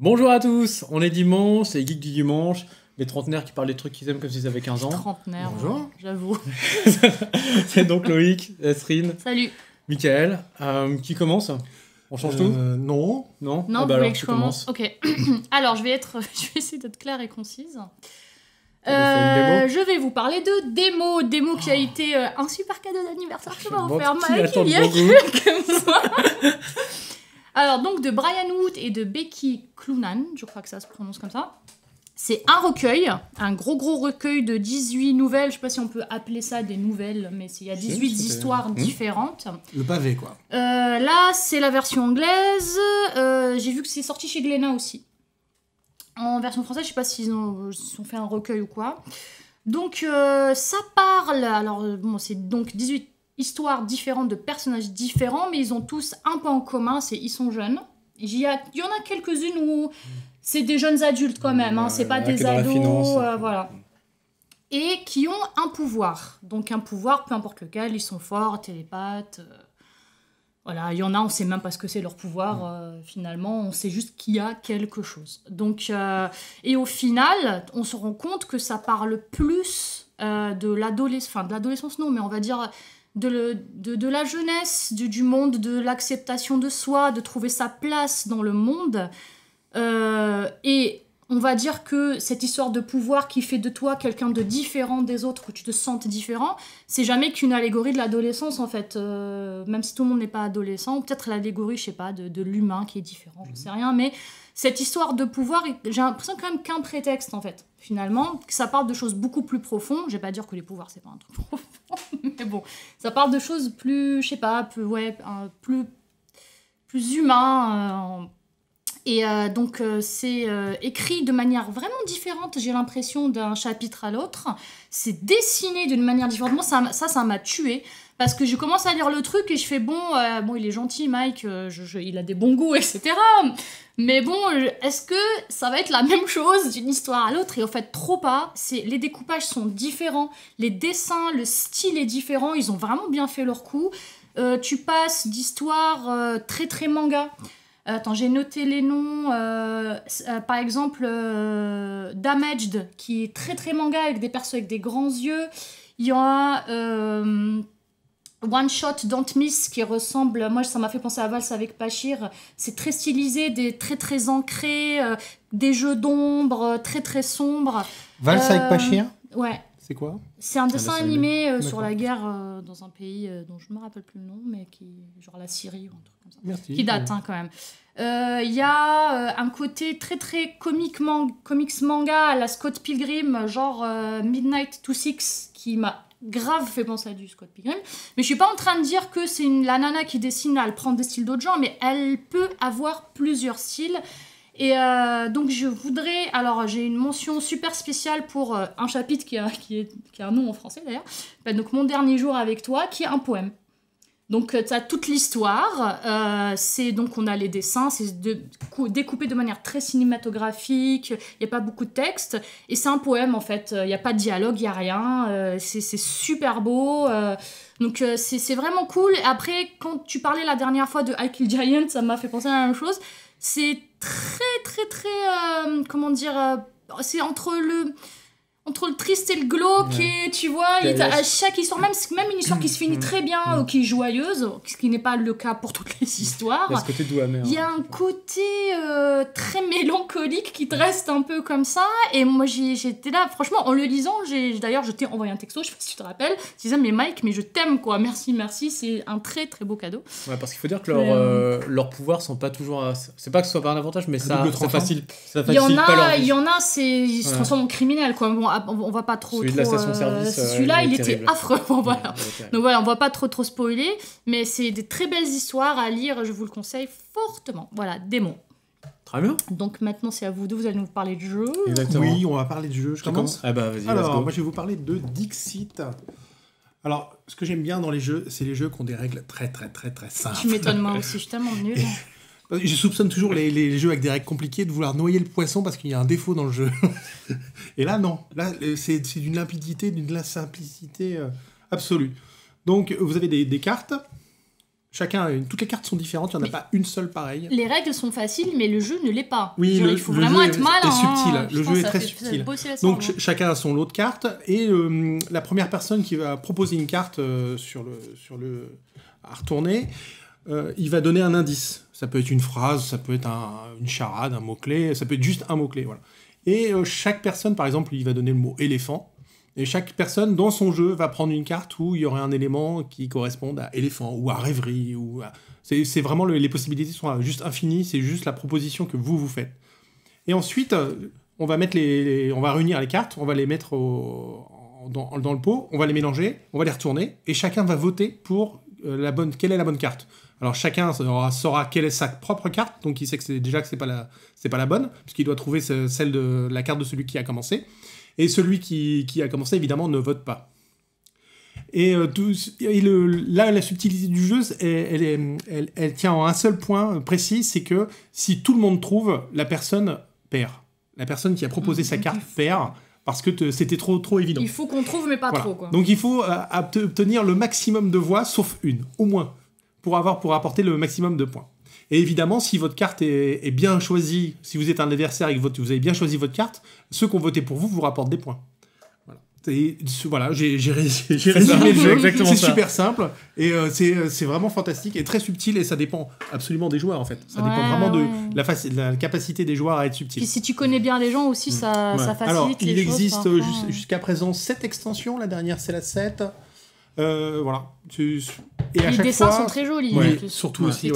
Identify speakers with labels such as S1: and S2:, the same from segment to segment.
S1: Bonjour à tous, on est dimanche, c'est les geeks du dimanche, les trentenaires qui parlent des trucs qu'ils aiment comme s'ils avaient 15 ans.
S2: Trentenaire,
S1: Bonjour.
S2: J'avoue.
S1: C'est donc Loïc, Esrine,
S2: Salut.
S1: Michael. Qui commence? On change tout?
S3: Non.
S1: Non.
S2: Non,
S1: Ah
S2: vous
S1: bah
S2: voulez
S1: alors,
S2: que je
S1: tu
S2: commence?
S1: commences.
S2: Ok. Alors, je vais essayer d'être claire et concise.
S1: Ça nous fait une démo
S2: Je vais vous parler de Démo qui a été un super cadeau d'anniversaire que m'a offert
S1: Qui
S2: Mike
S1: attend
S2: il y a
S1: beaucoup.
S2: quelques mois. Alors, donc, de Brian Wood et de Becky Cloonan, je crois que ça se prononce comme ça. C'est un recueil, un gros recueil de 18 nouvelles. Je sais pas si on peut appeler ça des nouvelles, mais il y a 18 histoires différentes.
S3: Le pavé, quoi.
S2: Là, c'est la version anglaise. J'ai vu que c'est sorti chez Glénat aussi. En version française, je sais pas s'ils ont fait un recueil ou quoi. Donc, ça parle... Alors, bon, c'est donc 18 histoires différentes de personnages différents, mais ils ont tous un point en commun, ils sont jeunes. Il y en a quelques-unes où c'est des jeunes adultes quand même, hein, c'est pas des ados, voilà. Et qui ont un pouvoir. Donc un pouvoir, peu importe lequel, ils sont forts, télépathes. Voilà, il y en a, on sait même pas ce que c'est leur pouvoir, finalement, on sait juste qu'il y a quelque chose. Donc, et au final, on se rend compte que ça parle plus de l'adolescence, non, mais on va dire de la jeunesse, du monde, de l'acceptation de soi, de trouver sa place dans le monde. Et on va dire que cette histoire de pouvoir qui fait de toi quelqu'un de différent des autres, que tu te sentes différent, c'est jamais qu'une allégorie de l'adolescence en fait. Même si tout le monde n'est pas adolescent, peut-être l'allégorie, je sais pas, de l'humain qui est différent, j'en sais rien, mais cette histoire de pouvoir, j'ai l'impression quand même qu'un prétexte en fait, finalement, que ça parle de choses beaucoup plus profondes. Je vais pas dire que les pouvoirs c'est pas un truc profond, mais bon, ça parle de choses plus, je sais pas, plus humain. Et donc c'est écrit de manière vraiment différente, j'ai l'impression, d'un chapitre à l'autre. C'est dessiné d'une manière différente. Moi, ça m'a tuée. Parce que je commence à lire le truc et je fais bon, il est gentil, Mike, il a des bons goûts, etc. Mais bon, est-ce que ça va être la même chose d'une histoire à l'autre? Et en fait, trop pas. Les découpages sont différents, les dessins, le style est différent. Ils ont vraiment bien fait leur coup. Tu passes d'histoires très très manga. Attends, j'ai noté les noms. Par exemple, Damaged, qui est très très manga avec des persos avec des grands yeux. Il y a One Shot Don't Miss qui ressemble. Moi, ça m'a fait penser à Vals avec Pachir. C'est très stylisé, très très ancré, des jeux d'ombre très très sombres.
S3: Vals avec Pachir?
S2: Ouais.
S3: C'est quoi?
S2: C'est un dessin animé sur
S3: D'accord.
S2: la guerre dans un pays dont je ne me rappelle plus le nom, mais genre la Syrie ou un truc comme ça.
S3: Merci.
S2: Qui date quand même. Il y a un côté très très comics manga à la Scott Pilgrim, genre Midnight to Six, qui m'a grave fait penser à du Scott Pilgrim. Mais je suis pas en train de dire que c'est la nana qui dessine, elle prend des styles d'autres gens, mais elle peut avoir plusieurs styles. Et donc je voudrais... Alors j'ai une mention super spéciale pour un chapitre qui a un nom en français d'ailleurs. Donc Mon dernier jour avec toi, qui est un poème. Donc tu as toute l'histoire, donc on a les dessins, c'est découpé de manière très cinématographique, il n'y a pas beaucoup de texte, et c'est un poème en fait, il n'y a pas de dialogue, il n'y a rien, c'est super beau, donc c'est vraiment cool. Après, quand tu parlais la dernière fois de I Kill Giant, ça m'a fait penser à la même chose, c'est très, comment dire, c'est entre le triste et le glauque, et tu vois, à chaque histoire, même une histoire qui se finit très bien ou qui est joyeuse, ce qui n'est pas le cas pour toutes les histoires,
S1: Il y a ce côté doux amer.
S2: il y a un côté très mélancolique qui te reste un peu comme ça. Et moi j'étais là, franchement, en le lisant, d'ailleurs je t'ai envoyé un texto, je sais pas si tu te rappelles, je disais mais Mike, mais je t'aime quoi, merci, c'est un très très beau cadeau.
S1: Ouais, parce qu'il faut dire que leurs pouvoirs sont pas toujours... C'est pas que ce soit pas un avantage, mais ça facilite pas leur vie.
S2: Il y en a, ils se transforment en criminels quoi. Bon, on va pas trop...
S1: Celui de la station-service,
S2: celui-là, il était affreux. Bon, voilà.
S1: Ouais,
S2: donc voilà, on va pas trop spoiler, mais c'est des très belles histoires à lire, je vous le conseille fortement. Voilà, Démon.
S1: Très bien.
S2: Donc maintenant, c'est à vous deux, vous allez nous parler de jeux.
S1: Exactement.
S3: Oui, on va parler de jeu. Je commence.
S1: Ah bah vas-y,
S3: Alors,
S1: let's go.
S3: moi je vais vous parler de Dixit. Alors, ce que j'aime bien dans les jeux, c'est les jeux qui ont des règles très simples.
S2: Tu m'étonnes, moi aussi, je suis tellement nulle.
S3: Je soupçonne toujours les jeux avec des règles compliquées de vouloir noyer le poisson parce qu'il y a un défaut dans le jeu. Et là, non. Là, c'est d'une limpidité, d'une simplicité absolue. Donc, vous avez des cartes. Toutes les cartes sont différentes, il n'y en a pas une seule pareille.
S2: Les règles sont faciles, mais le jeu ne l'est pas.
S3: Oui,
S2: il faut vraiment être malin.
S3: Subtil. Le jeu est très subtil. Donc chacun a son lot de cartes, et la première personne qui va proposer une carte à retourner, il va donner un indice. Ça peut être une phrase, ça peut être une charade, un mot-clé, ça peut être juste un mot-clé. Voilà. Et chaque personne, par exemple, il va donner le mot éléphant. Et chaque personne, dans son jeu, va prendre une carte où il y aurait un élément qui corresponde à éléphant, ou à rêverie. C'est vraiment les possibilités sont juste infinies, c'est juste la proposition que vous faites. Et ensuite, on va réunir les cartes, on va les mettre dans le pot, on va les mélanger, on va les retourner, et chacun va voter pour quelle est la bonne carte. Alors chacun saura quelle est sa propre carte, donc il sait que c'est pas la bonne, puisqu'il doit trouver celle de la carte de celui qui a commencé. Et celui qui a commencé, évidemment, ne vote pas. Et la subtilité du jeu, elle tient en un seul point précis, c'est que si tout le monde trouve, la personne perd. La personne qui a proposé sa carte perd, parce que c'était trop évident.
S2: Il faut qu'on trouve, mais pas trop, quoi.
S3: Donc il faut obtenir le maximum de voix, sauf une, au moins, pour apporter le maximum de points. Et évidemment, si votre carte est bien choisie, si vous êtes un adversaire et que vous avez bien choisi votre carte, ceux qui ont voté pour vous rapportent des points. Voilà, j'ai résumé le jeu. C'est super simple et c'est vraiment fantastique et très subtil, et ça dépend absolument des joueurs en fait. Ça dépend vraiment de la capacité des joueurs à être subtil.
S2: Puis si tu connais bien les gens aussi, ça facilite. Alors,
S3: les choses. Il existe jusqu'à présent 7 extensions, la dernière c'est la 7. Voilà. Et
S2: les dessins sont très jolis.
S3: Ouais, surtout aussi,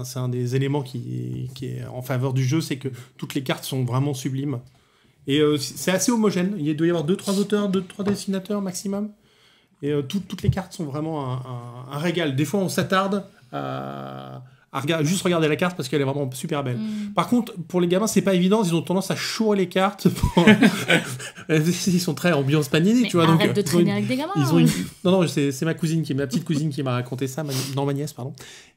S3: c'est un des éléments qui est en faveur du jeu, c'est que toutes les cartes sont vraiment sublimes. Et c'est assez homogène. Il doit y avoir 2-3 auteurs, 2-3 dessinateurs maximum. Et toutes les cartes sont vraiment un régal. Des fois, on s'attarde à juste regarder la carte parce qu'elle est vraiment super belle. Par contre, pour les gamins, c'est pas évident. Ils ont tendance à chourer les cartes. Ils sont très ambiance Panini, tu vois.
S2: Arrête donc, de traîner avec des gamins.
S3: Non, c'est ma petite cousine qui m'a raconté ça. Ma nièce, pardon.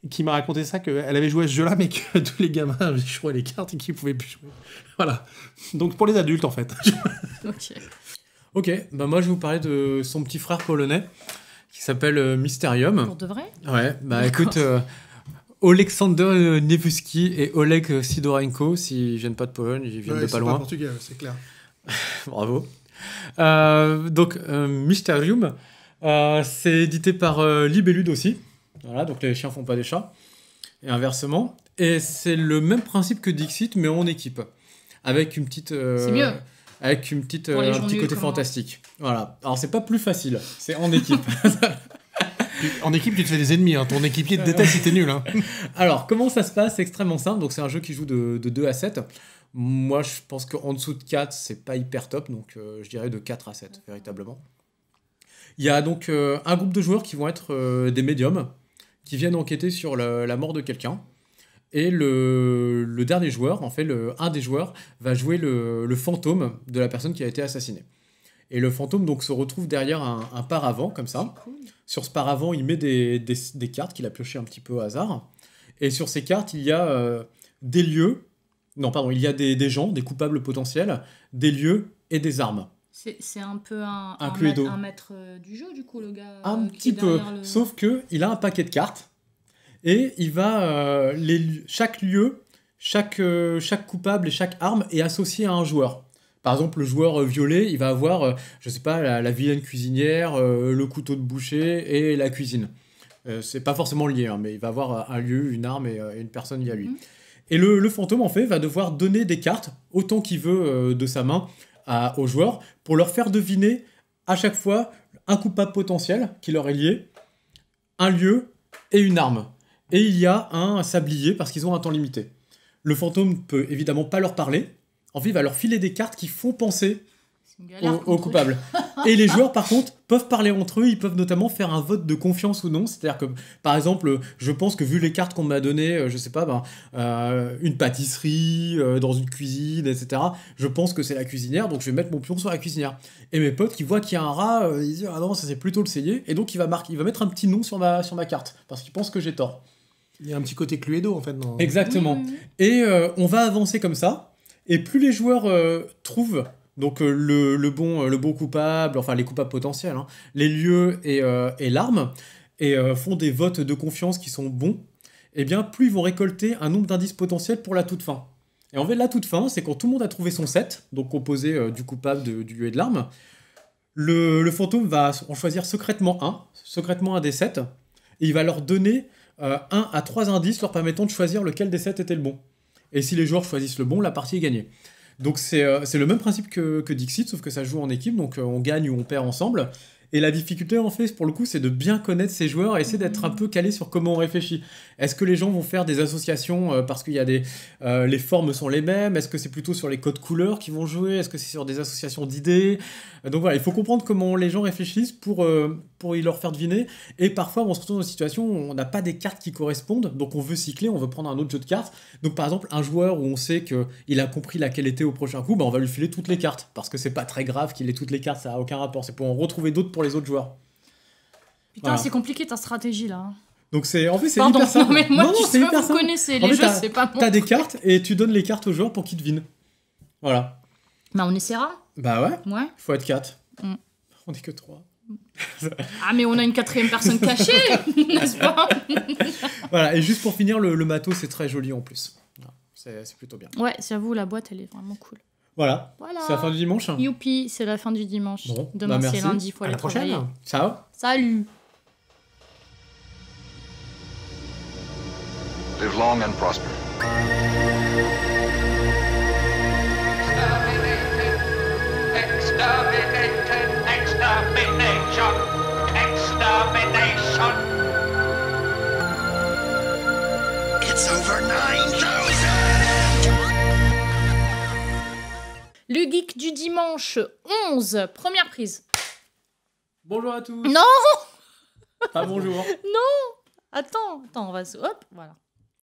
S3: Qui m'a raconté ça, qu'elle avait joué à ce jeu-là, mais que tous les gamins avaient chouré les cartes et qu'ils pouvaient plus jouer. Voilà. Donc pour les adultes, en fait.
S1: Ok, bah moi je vais vous parler de son petit frère polonais qui s'appelle Mysterium.
S2: Pour de vrai ?
S1: Ouais, bah écoute. Aleksander Niewuski et Oleg Sidorenko, s'ils viennent pas de Pologne, ils viennent de pas loin.
S3: C'est pas portugais, c'est clair.
S1: Bravo. Donc, Mysterium, c'est édité par Libellude aussi. Voilà, donc les chiens font pas des chats. Et inversement. Et c'est le même principe que Dixit, mais en équipe. Avec une petite...
S2: c'est mieux.
S1: Avec un petit côté fantastique. Voilà. Alors, c'est pas plus facile, c'est en équipe.
S3: En équipe, tu te fais des ennemis. Ton équipier te déteste si t'es nul.
S1: Alors, comment ça se passe ? C'est extrêmement simple. Donc, c'est un jeu qui joue de 2 à 7. Moi, je pense qu'en dessous de 4, c'est pas hyper top. Donc, je dirais de 4 à 7, véritablement. Il y a donc un groupe de joueurs qui vont être des médiums, qui viennent enquêter sur la mort de quelqu'un. Et le dernier joueur, en fait, un des joueurs, va jouer le fantôme de la personne qui a été assassinée. Et le fantôme donc, se retrouve derrière un paravent, comme ça. Cool. Sur ce paravent, il met des cartes qu'il a piochées un petit peu au hasard. Et sur ces cartes, il y a des lieux... Non, pardon, il y a des gens, des coupables potentiels, des lieux et des armes.
S2: C'est un peu un maître du jeu, du coup, le gars.
S1: Un petit peu, sauf qu'il a un paquet de cartes. Et il va... chaque lieu, chaque coupable et chaque arme est associé à un joueur. Par exemple, le joueur violet, il va avoir, je sais pas, la vilaine cuisinière, le couteau de boucher et la cuisine. C'est pas forcément lié, hein, mais il va avoir un lieu, une arme et une personne liée à lui. Et le fantôme, en fait, va devoir donner des cartes, autant qu'il veut de sa main, aux joueurs, pour leur faire deviner, à chaque fois, un coupable potentiel qui leur est lié, un lieu et une arme. Et il y a un sablier, parce qu'ils ont un temps limité. Le fantôme peut évidemment pas leur parler. En fait, il va leur filer des cartes qui font penser aux coupables. Et les joueurs, par contre, peuvent parler entre eux. Ils peuvent notamment faire un vote de confiance ou non. C'est-à-dire que, par exemple, je pense que vu les cartes qu'on m'a données, je sais pas, une pâtisserie, dans une cuisine, etc., je pense que c'est la cuisinière, donc je vais mettre mon pion sur la cuisinière. Et mes potes qui voient qu'il y a un rat, ils disent « Ah non, ça c'est plutôt le cellier ». Et donc, il va mettre un petit nom sur ma carte, parce qu'il pense que j'ai tort.
S3: Il y a un petit côté Cluedo, en fait. Non.
S1: Exactement. Et on va avancer comme ça. Et plus les joueurs trouvent donc le bon coupable, enfin les coupables potentiels, hein, les lieux et l'arme, et font des votes de confiance qui sont bons, eh bien, plus ils vont récolter un nombre d'indices potentiels pour la toute fin. Et en fait, la toute fin, c'est quand tout le monde a trouvé son set, donc composé du coupable, du lieu et de l'arme, le fantôme va en choisir secrètement un des 7, et il va leur donner 1 à 3 indices leur permettant de choisir lequel des 7 était le bon. Et si les joueurs choisissent le bon, la partie est gagnée. Donc c'est le même principe que Dixit, sauf que ça joue en équipe, donc on gagne ou on perd ensemble. Et la difficulté, en fait, pour le coup, c'est de bien connaître ses joueurs et essayer d'être un peu calé sur comment on réfléchit. Est-ce que les gens vont faire des associations parce qu'il y a les formes sont les mêmes? Est-ce que c'est plutôt sur les codes couleurs qu'ils vont jouer? Est-ce que c'est sur des associations d'idées? Donc voilà, il faut comprendre comment les gens réfléchissent pour y leur faire deviner. Et parfois, on se retrouve dans une situation où on n'a pas des cartes qui correspondent, donc on veut cycler, on veut prendre un autre jeu de cartes. Donc par exemple, un joueur où on sait qu'il a compris laquelle était au prochain coup, on va lui filer toutes les cartes, parce que c'est pas très grave qu'il ait toutes les cartes, ça n'a aucun rapport. C'est pour en retrouver d'autres pour les autres joueurs.
S2: Putain,
S1: Voilà.
S2: c'est compliqué ta stratégie là.
S1: Donc c'est
S2: Pardon,
S1: hyper simple.
S2: mais moi,
S1: Non,
S2: tu
S1: c'est
S2: sais,
S1: hyper
S2: vous
S1: simple.
S2: connaissez
S1: En
S2: les
S1: fait,
S2: jeux, c'est pas mon
S1: T'as des
S2: truc.
S1: cartes et tu donnes les cartes aux joueurs pour qu'ils devinent. Voilà.
S2: Bah, on essaiera.
S1: Bah ouais,
S2: Ouais.
S1: faut être 4.
S2: Mm.
S1: On est que 3.
S2: Ah, mais on a une 4e personne cachée, n'est-ce pas?
S1: Voilà, et juste pour finir, le matos, c'est très joli en plus. Voilà, c'est plutôt bien.
S2: Ouais, j'avoue, la boîte, elle est vraiment cool.
S1: Voilà,
S2: Voilà.
S1: c'est la fin du dimanche.
S2: Youpi, c'est la fin du dimanche.
S1: Bon,
S2: Demain,
S1: bah
S2: c'est
S1: merci.
S2: lundi, faut
S1: À
S2: aller
S1: la prochaine.
S2: travailler.
S1: Ciao.
S2: Salut.
S4: Live long and prosper.
S5: Exterminated, extermination, extermination. It's over 9,000!
S2: Le geek du dimanche 11, première prise.
S1: Bonjour à tous.
S2: Non.
S1: Ah bonjour.
S2: Attends, on va se... Hop, voilà.